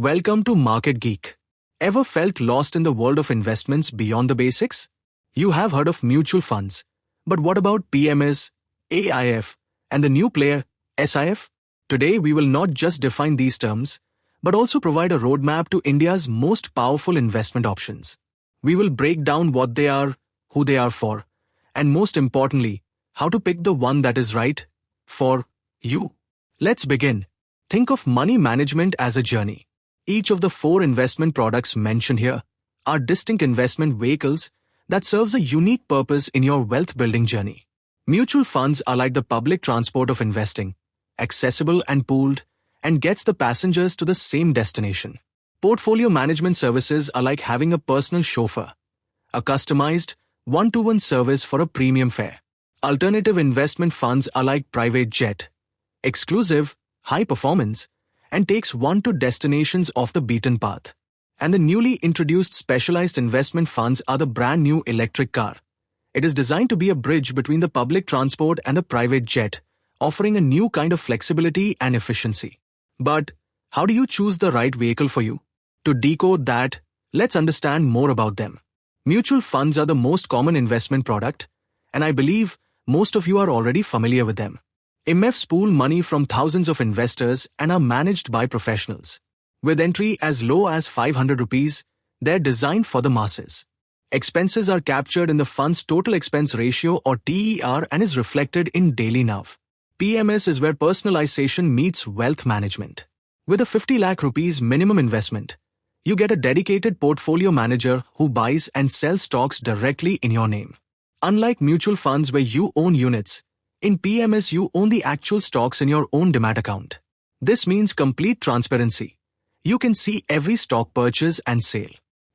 Welcome to Market Geek. Ever felt lost in the world of investments beyond the basics? You have heard of mutual funds, but what about PMS, AIF, and the new player, SIF? Today we will not just define these terms, but also provide a roadmap to India's most powerful investment options. We will break down what they are, who they are for, and most importantly, how to pick the one that is right for you. Let's begin. Think of money management as a journey. Each of the 4 investment products mentioned here are distinct investment vehicles that serves a unique purpose in your wealth-building journey. Mutual funds are like the public transport of investing, accessible and pooled, and gets the passengers to the same destination. Portfolio management services are like having a personal chauffeur, a customized, one-to-one service for a premium fare. Alternative investment funds are like private jet, exclusive, high performance, and takes one to destinations off the beaten path. And the newly introduced specialized investment funds are the brand new electric car. It is designed to be a bridge between the public transport and the private jet, offering a new kind of flexibility and efficiency. But how do you choose the right vehicle for you? To decode that, let's understand more about them. Mutual funds are the most common investment product, and I believe most of you are already familiar with them. AIFs pool money from thousands of investors and are managed by professionals. With entry as low as 500 rupees, they're designed for the masses. Expenses are captured in the fund's total expense ratio or TER and is reflected in daily NAV. PMS is where personalization meets wealth management. With a 50 lakh rupees minimum investment, you get a dedicated portfolio manager who buys and sells stocks directly in your name. Unlike mutual funds where you own units, in PMS you own the actual stocks in your own demat account. This means complete transparency. You can see every stock purchase and sale.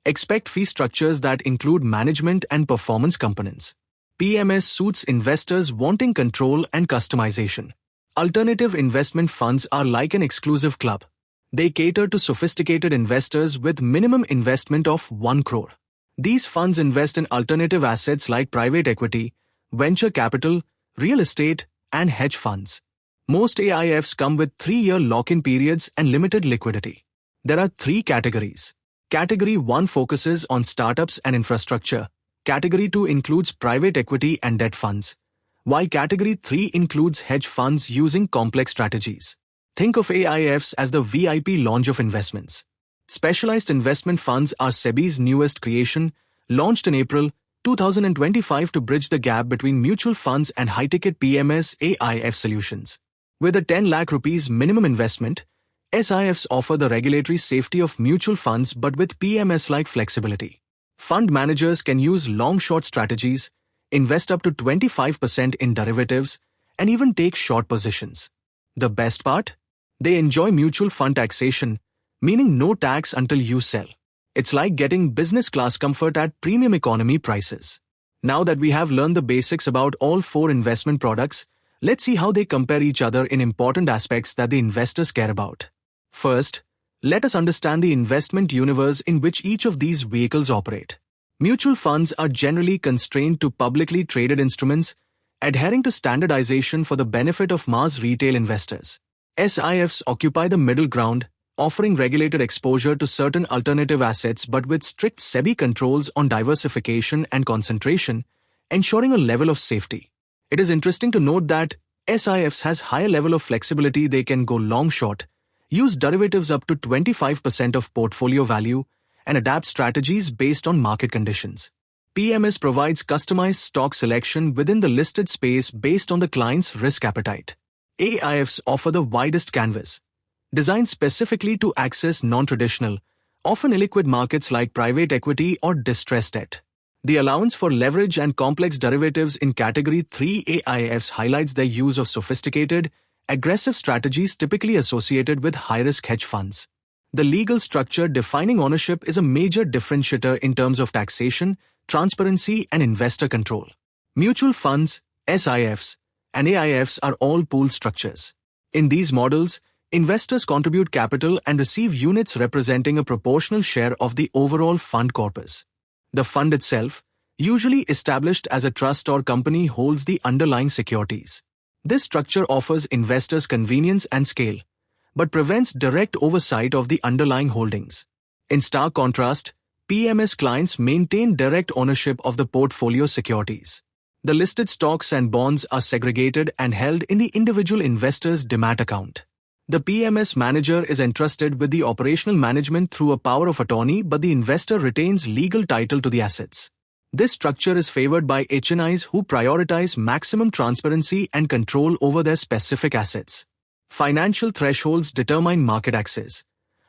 Expect fee structures that include management and performance components. PMS suits investors wanting control and customization. Alternative investment funds are like an exclusive club. They cater to sophisticated investors with minimum investment of 1 crore. These funds invest in alternative assets like private equity, venture capital, real estate, and hedge funds. Most AIFs come with 3-year lock-in periods and limited liquidity. There are 3 categories. Category 1 focuses on startups and infrastructure. Category 2 includes private equity and debt funds, while Category 3 includes hedge funds using complex strategies. Think of AIFs as the VIP lounge of investments. Specialized investment funds are SEBI's newest creation, launched in April 2025 to bridge the gap between mutual funds and high-ticket PMS AIF solutions. With a 10 lakh rupees minimum investment, SIFs offer the regulatory safety of mutual funds but with PMS-like flexibility. Fund managers can use long-short strategies, invest up to 25% in derivatives, and even take short positions. The best part? They enjoy mutual fund taxation, meaning no tax until you sell. It's like getting business class comfort at premium economy prices. Now that we have learned the basics about all 4 investment products, let's see how they compare each other in important aspects that the investors care about. First, let us understand the investment universe in which each of these vehicles operate. Mutual funds are generally constrained to publicly traded instruments, adhering to standardization for the benefit of mass retail investors. SIFs occupy the middle ground, offering regulated exposure to certain alternative assets but with strict SEBI controls on diversification and concentration, ensuring a level of safety. It is interesting to note that SIFs has higher level of flexibility. They can go long-short, use derivatives up to 25% of portfolio value, and adapt strategies based on market conditions. PMS provides customized stock selection within the listed space based on the client's risk appetite. AIFs offer the widest canvas, designed specifically to access non-traditional, often illiquid markets like private equity or distressed debt. The allowance for leverage and complex derivatives in Category 3 AIFs highlights their use of sophisticated, aggressive strategies typically associated with high-risk hedge funds. The legal structure defining ownership is a major differentiator in terms of taxation, transparency, and investor control. Mutual funds, SIFs, and AIFs are all pooled structures. In these models, investors contribute capital and receive units representing a proportional share of the overall fund corpus. The fund itself, usually established as a trust or company, holds the underlying securities. This structure offers investors convenience and scale, but prevents direct oversight of the underlying holdings. In stark contrast, PMS clients maintain direct ownership of the portfolio securities. The listed stocks and bonds are segregated and held in the individual investor's demat account. The PMS manager is entrusted with the operational management through a power of attorney, but the investor retains legal title to the assets. This structure is favored by HNIs who prioritize maximum transparency and control over their specific assets. Financial thresholds determine market access,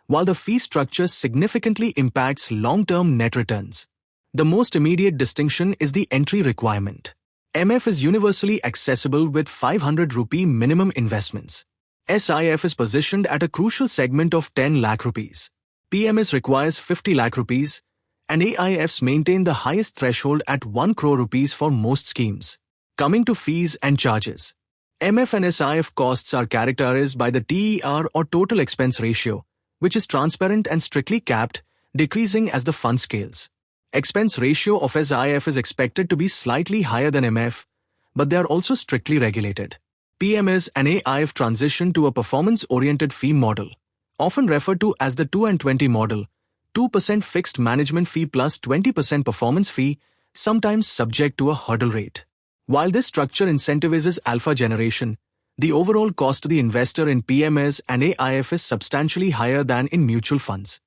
while the fee structure significantly impacts long-term net returns. The most immediate distinction is the entry requirement. MF is universally accessible with 500 rupee minimum investments. SIF is positioned at a crucial segment of 10 lakh rupees. PMS requires 50 lakh rupees, and AIFs maintain the highest threshold at 1 crore rupees for most schemes. Coming to fees and charges. MF and SIF costs are characterized by the TER or total expense ratio, which is transparent and strictly capped, decreasing as the fund scales. Expense ratio of SIF is expected to be slightly higher than MF, but they are also strictly regulated. PMS and AIF transition to a performance-oriented fee model, often referred to as the 2 and 20 model, 2% fixed management fee plus 20% performance fee, sometimes subject to a hurdle rate. While this structure incentivizes alpha generation, the overall cost to the investor in PMS and AIF is substantially higher than in mutual funds.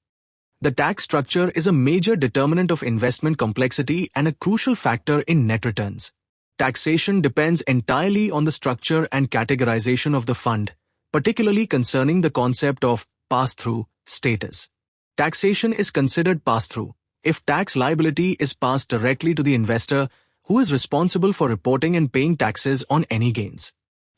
The tax structure is a major determinant of investment complexity and a crucial factor in net returns. Taxation depends entirely on the structure and categorization of the fund, particularly concerning the concept of pass-through status. Taxation is considered pass-through if tax liability is passed directly to the investor, who is responsible for reporting and paying taxes on any gains.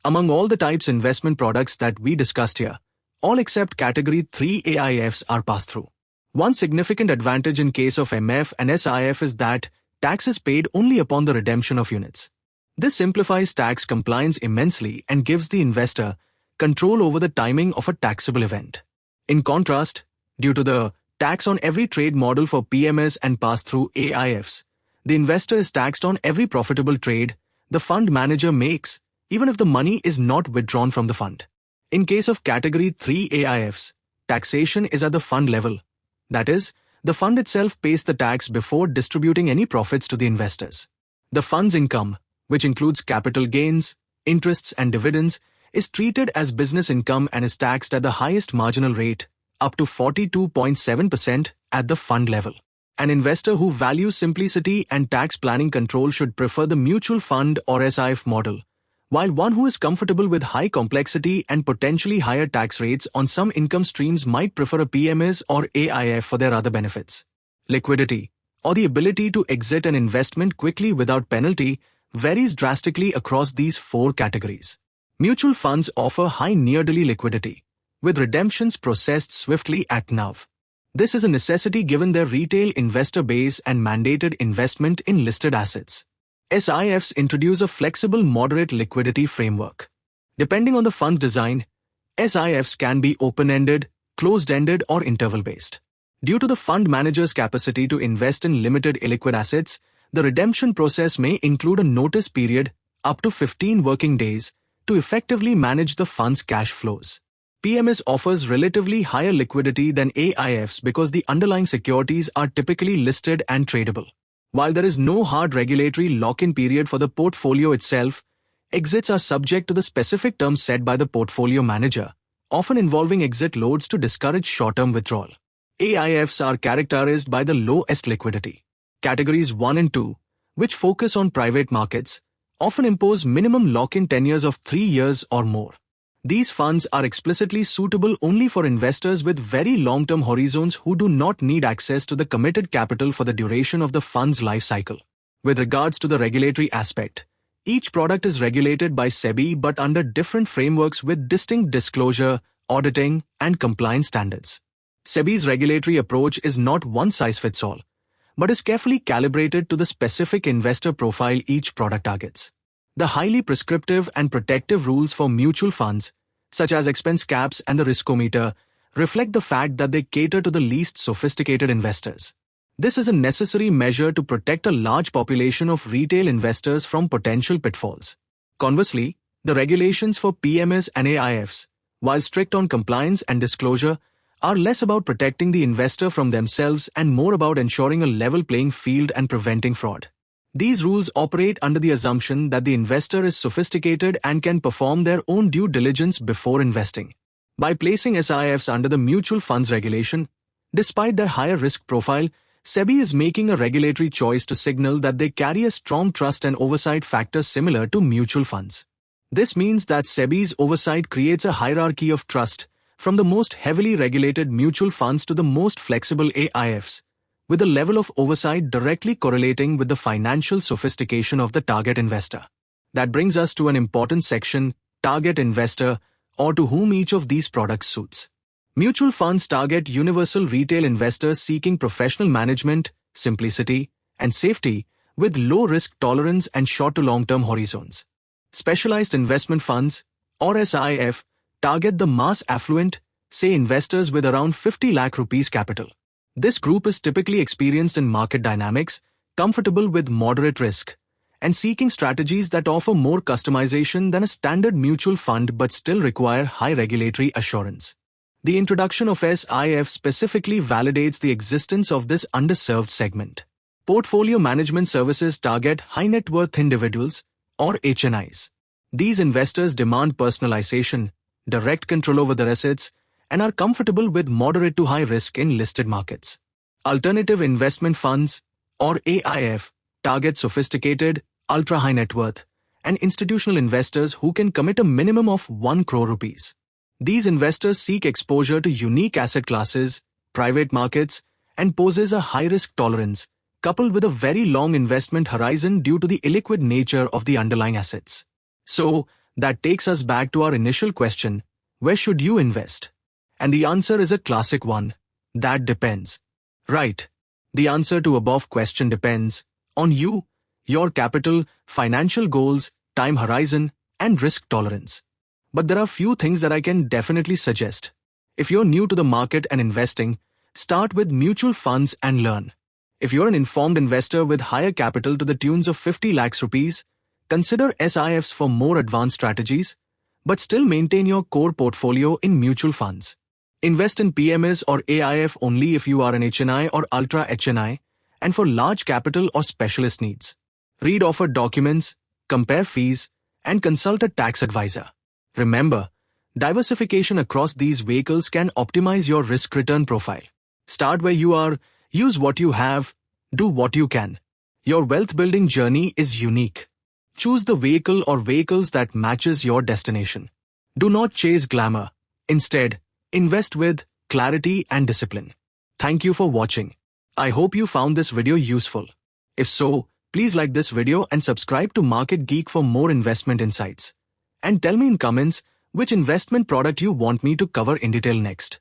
Among all the types investment products that we discussed here, all except Category 3 AIFs are pass-through. One significant advantage in case of MF and SIF is that tax is paid only upon the redemption of units. This simplifies tax compliance immensely and gives the investor control over the timing of a taxable event. In contrast, due to the tax on every trade model for PMS and pass-through AIFs, the investor is taxed on every profitable trade the fund manager makes, even if the money is not withdrawn from the fund. In case of Category 3 AIFs, taxation is at the fund level. That is, the fund itself pays the tax before distributing any profits to the investors. The fund's income, which includes capital gains, interests and dividends, is treated as business income and is taxed at the highest marginal rate, up to 42.7% at the fund level. An investor who values simplicity and tax planning control should prefer the mutual fund or SIF model, while one who is comfortable with high complexity and potentially higher tax rates on some income streams might prefer a PMS or AIF for their other benefits. Liquidity, or the ability to exit an investment quickly without penalty, varies drastically across these four categories. Mutual funds offer high near-daily liquidity, with redemptions processed swiftly at NAV. This is a necessity given their retail investor base and mandated investment in listed assets. SIFs introduce a flexible moderate liquidity framework. Depending on the fund's design, SIFs can be open-ended, closed-ended or interval-based. Due to the fund manager's capacity to invest in limited illiquid assets, the redemption process may include a notice period up to 15 working days to effectively manage the fund's cash flows. PMS offers relatively higher liquidity than AIFs because the underlying securities are typically listed and tradable. While there is no hard regulatory lock-in period for the portfolio itself, exits are subject to the specific terms set by the portfolio manager, often involving exit loads to discourage short-term withdrawal. AIFs are characterized by the lowest liquidity. Categories 1 and 2, which focus on private markets, often impose minimum lock-in tenures of 3 years or more. These funds are explicitly suitable only for investors with very long-term horizons who do not need access to the committed capital for the duration of the fund's life cycle. With regards to the regulatory aspect, each product is regulated by SEBI but under different frameworks with distinct disclosure, auditing, and compliance standards. SEBI's regulatory approach is not one-size-fits-all, but is carefully calibrated to the specific investor profile each product targets. The highly prescriptive and protective rules for mutual funds, such as expense caps and the riskometer, reflect the fact that they cater to the least sophisticated investors. This is a necessary measure to protect a large population of retail investors from potential pitfalls. Conversely, the regulations for PMS and AIFs, while strict on compliance and disclosure, are less about protecting the investor from themselves and more about ensuring a level playing field and preventing fraud. These rules operate under the assumption that the investor is sophisticated and can perform their own due diligence before investing. By placing SIFs under the mutual funds regulation, despite their higher risk profile, SEBI is making a regulatory choice to signal that they carry a strong trust and oversight factor similar to mutual funds. This means that SEBI's oversight creates a hierarchy of trust, from the most heavily regulated mutual funds to the most flexible AIFs, with the level of oversight directly correlating with the financial sophistication of the target investor. That brings us to an important section: target investor, or to whom each of these products suits. Mutual funds target universal retail investors seeking professional management, simplicity, and safety, with low risk tolerance and short to long-term horizons. Specialized investment funds, or SIF, target the mass affluent, say investors with around 50 lakh rupees capital. This group is typically experienced in market dynamics, comfortable with moderate risk, and seeking strategies that offer more customization than a standard mutual fund but still require high regulatory assurance. The introduction of SIF specifically validates the existence of this underserved segment. Portfolio management services target high net worth individuals, or HNIs. These investors demand personalization, direct control over their assets, and are comfortable with moderate to high risk in listed markets. Alternative investment funds, or AIF, target sophisticated, ultra-high net worth, and institutional investors who can commit a minimum of 1 crore rupees. These investors seek exposure to unique asset classes, private markets, and poses a high-risk tolerance, coupled with a very long investment horizon due to the illiquid nature of the underlying assets. So, that takes us back to our initial question: where should you invest? And the answer is a classic one: that depends. Right. The answer to above question depends on you, your capital, financial goals, time horizon, and risk tolerance. But there are few things that I can definitely suggest. If you're new to the market and investing, start with mutual funds and learn. If you're an informed investor with higher capital to the tunes of 50 lakhs rupees, consider SIFs for more advanced strategies, but still maintain your core portfolio in mutual funds. Invest in PMS or AIF only if you are an HNI or ultra HNI, and for large capital or specialist needs. Read offered documents, compare fees, and consult a tax advisor. Remember, diversification across these vehicles can optimize your risk-return profile. Start where you are, use what you have, do what you can. Your wealth-building journey is unique. Choose the vehicle or vehicles that matches your destination. Do not chase glamour. Instead, invest with clarity and discipline. Thank you for watching. I hope you found this video useful. If so, please like this video and subscribe to Market Geek for more investment insights. And tell me in comments which investment product you want me to cover in detail next.